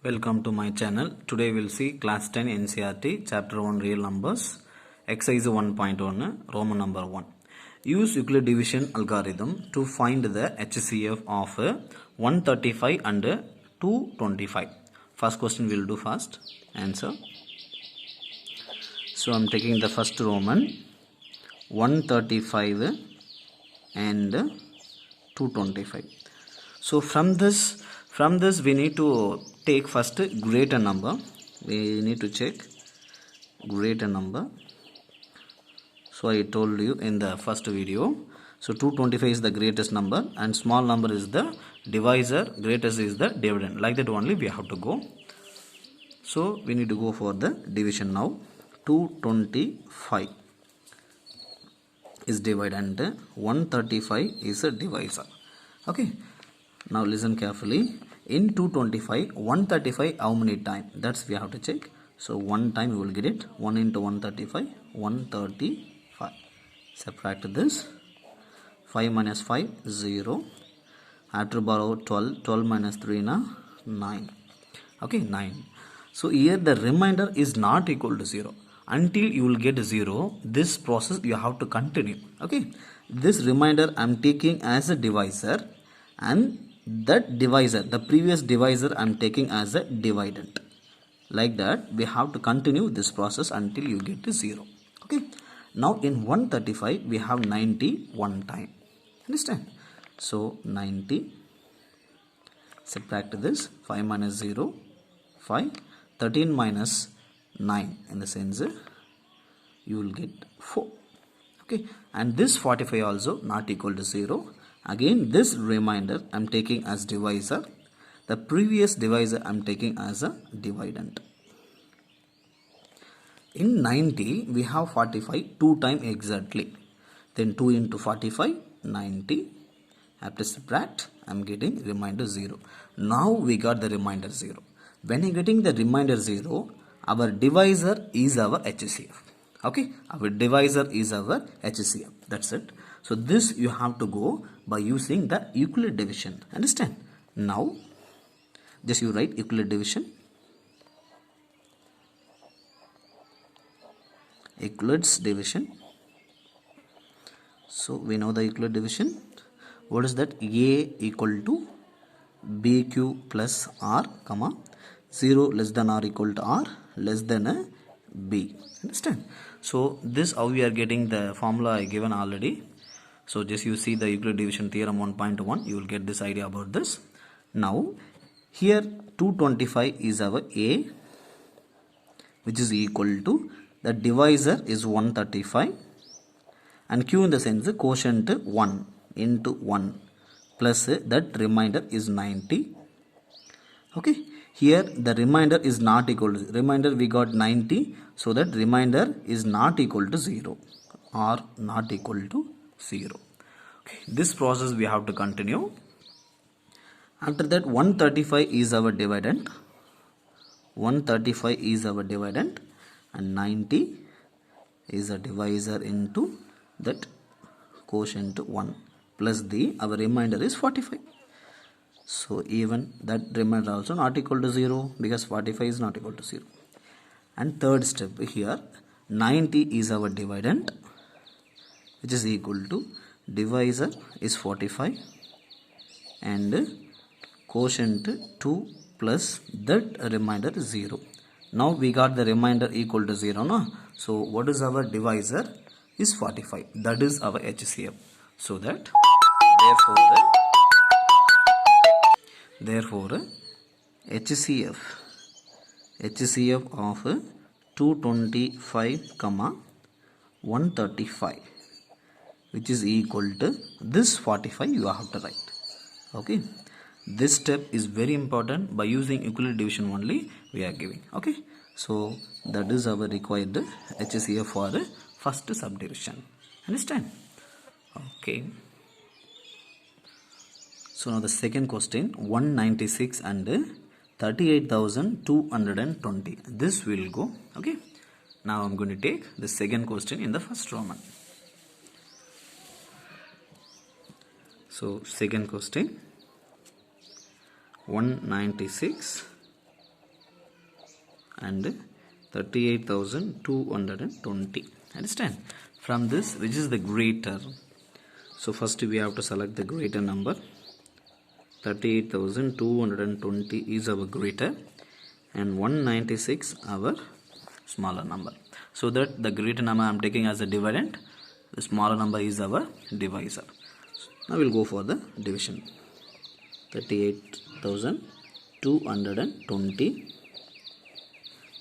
Welcome to my channel. Today we'll see class 10 NCERT chapter 1 real numbers exercise 1.1 Roman number 1. Use Euclid division algorithm to find the HCF of 135 and 225. First question we'll do first. Answer. So I'm taking the first Roman 135 and 225. So from this we need to take first greater number. We need to check greater number. So I told you in the first video. So 225 is the greatest number and small number is the divisor, greatest is the dividend. Like that only we have to go. So we need to go for the division now. 225 is divided and 135 is a divisor. Okay. Now listen carefully. In 225, 135 how many times? That's we have to check. So one time you will get it. 1 into 135, 135. Subtract this. 5 minus 5, 0. After borrow 12, 12 minus 3 na 9. Okay, 9. So here the remainder is not equal to 0. Until you will get 0, this process you have to continue. Okay, this remainder I am taking as a divisor, and that divisor, the previous divisor I am taking as a dividend. Like that we have to continue this process until you get to 0. Okay, now in 135 we have 90 one time. Understand? So 90, subtract this. 5 minus 0, 5. 13 minus 9, in the sense you will get 4. Okay, and this 45 also not equal to 0. Again this remainder I am taking as divisor, the previous divisor I am taking as a dividend. In 90 we have 45 2 times exactly, then 2 into 45, 90. After subtract I am getting remainder 0. Now we got the remainder 0. When you are getting the remainder 0, our divisor is our HCF. Okay, our divisor is our HCF. That's it. So this you have to go by using the Euclid division. Understand? Now just you write Euclid division. Euclid's division. So we know the Euclid division. What is that? A equal to BQ plus R, comma 0 less than or equal to R less than a B. Understand? So this how we are getting the formula I given already. So just you see the Euclid division theorem 1.1, you will get this idea about this. Now here 225 is our A, which is equal to the divisor is 135, and Q in the sense the quotient 1 into 1 plus that remainder is 90. Okay, here the remainder is not equal to remainder, we got 90, so that remainder is not equal to 0 or not equal to 0. Okay, this process we have to continue. After that 135 is our dividend, 135 is our dividend, and 90 is a divisor into that quotient 1 plus the our remainder is 45. So even that remainder also not equal to 0, because 45 is not equal to 0. And third step here, 90 is our dividend, which is equal to divisor is 45 and quotient 2 plus that remainder is 0. Now we got the remainder equal to 0, no? So what is our divisor? Is 45. That is our HCF. So that therefore HCF of 225 comma 135, which is equal to this 45 you have to write. Okay, this step is very important. By using Euclid division only we are giving. Okay, so that is our required HCF for first subdivision. Understand? Okay. So now the second question, 196 and 38,220. This will go. Okay. Now I'm going to take the second question in the first Roman. So second question, 196 and 38,220. Understand? From this, which is the greater? So first we have to select the greater number. 38,220 is our greater and 196 our smaller number. So that the greater number I am taking as a dividend, the smaller number is our divisor. Now we'll go for the division. 38,220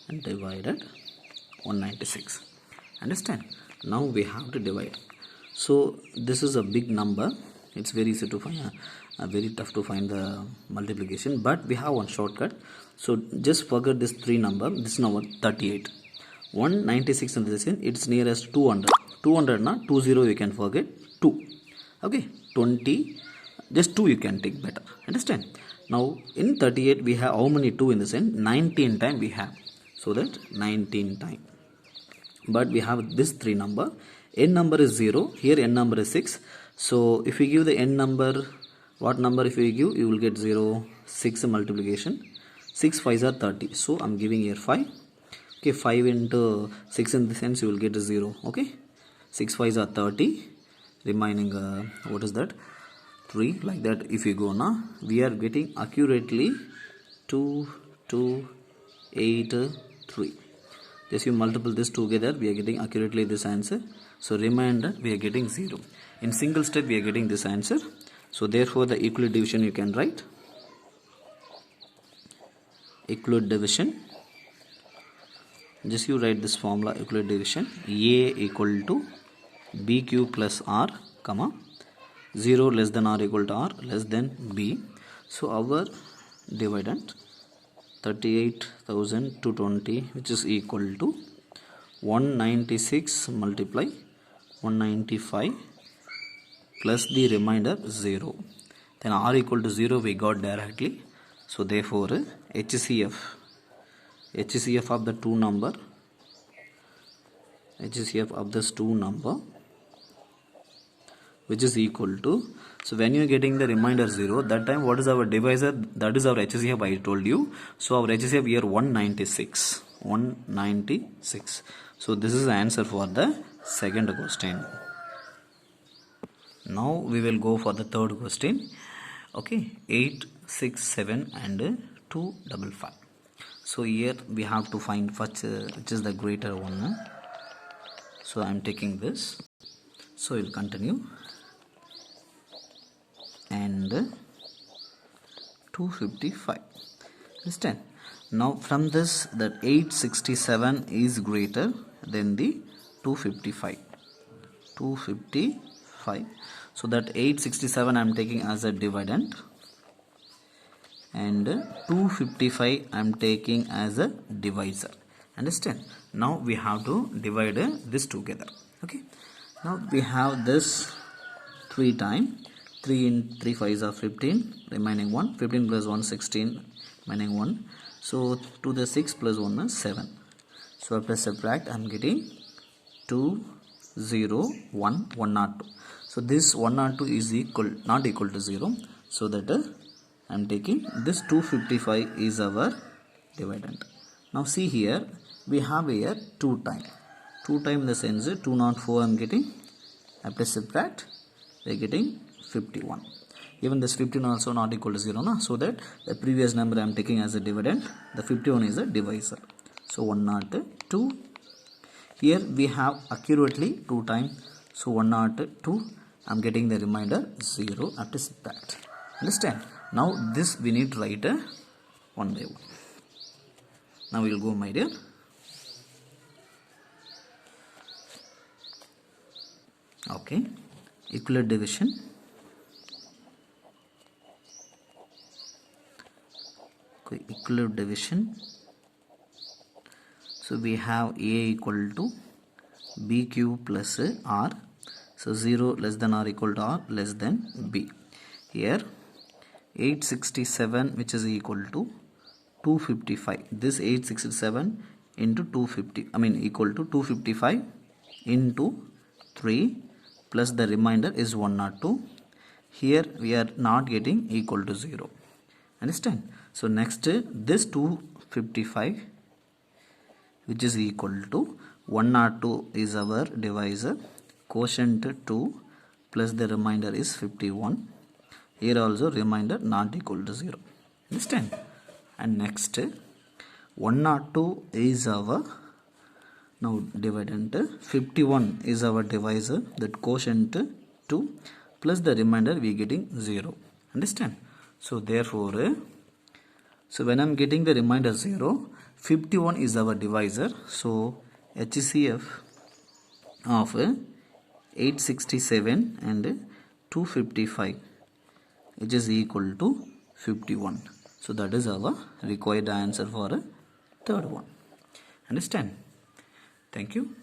and divided 196. Understand? Now we have to divide. So this is a big number. It's very easy to find, very tough to find the multiplication, but we have one shortcut. So just forget this 3 number. This number 38. 196 in this, it's nearest 200. 200 na 20 you can forget 2. Okay, 20, just 2 you can take better. Understand? Now in 38 we have how many 2 in this end? 19 time we have. So that 19 time. But we have this 3 number. N number is 0. Here n number is 6. So if we give the n number, what number if we give? You will get 0, 6 multiplication. 6 5s are 30. So I'm giving here 5. Okay, 5 into 6 in the sense you will get 0. Okay, 6 5s are 30. Remaining, what is that? 3. Like that if you go now, we are getting accurately 2, 2, 8, 3. Just you multiple this together, we are getting accurately this answer. So remainder we are getting 0. In single step we are getting this answer. So therefore the equal division you can write. Equal division. Just you write this formula, equal division. A equal to BQ plus R, comma 0 less than or equal to R less than B. So our dividend 38,220, which is equal to 196 multiply 195 plus the remainder 0. Then R equal to 0 we got directly. So therefore HCF of the two number, HCF of this two number, which is equal to, so when you are getting the remainder 0, that time what is our divisor? That is our HCF I told you. So our HCF here 196. 196. So this is the answer for the second question. Now we will go for the third question. Okay, 8, 6, 7 and 255. So here we have to find first which is the greater one. So I am taking this. So we'll continue. And 255. Understand? Now from this, that 867 is greater than the 255. 255. So that 867 I am taking as a dividend, and 255 I am taking as a divisor. Understand? Now we have to divide this together. Okay. Now we have this 3 times. 3 in 3 5s are 15, remaining 1. 15 plus 1 16, remaining 1. So to the 6 plus 1 is 7. So after subtract I am getting 2 0 1 102. So this 102 is not equal to 0. So that I am taking this 255 is our dividend. Now see here we have here 2 times. 2 times in the sense 204 I am getting. After subtract we are getting 51. Even this 15 also not equal to 0, na? So that the previous number I am taking as a dividend, the 51 is a divisor. So 102. Here we have accurately 2 times. So 102 I am getting the remainder 0 after subtract. Understand? Now this we need to write one by one. Now we will go, my dear. Okay. Equal division. Equal division. So we have A equal to BQ plus R. So 0 less than or equal to R less than B. Here 867 which is equal to 255. This 867 into 250, equal to 255 into 3 plus the remainder is 102. Here we are not getting equal to 0. Understand? So next this 255 which is equal to 102 is our divisor, quotient 2 plus the remainder is 51. Here also remainder not equal to 0. Understand? And next 102 is our now dividend, 51 is our divisor, that quotient 2 plus the remainder we getting 0. Understand? So therefore, so when I'm getting the remainder 0, 51 is our divisor. So HCF of 867 and 255, which is equal to 51. So that is our required answer for a third one. Understand? Thank you.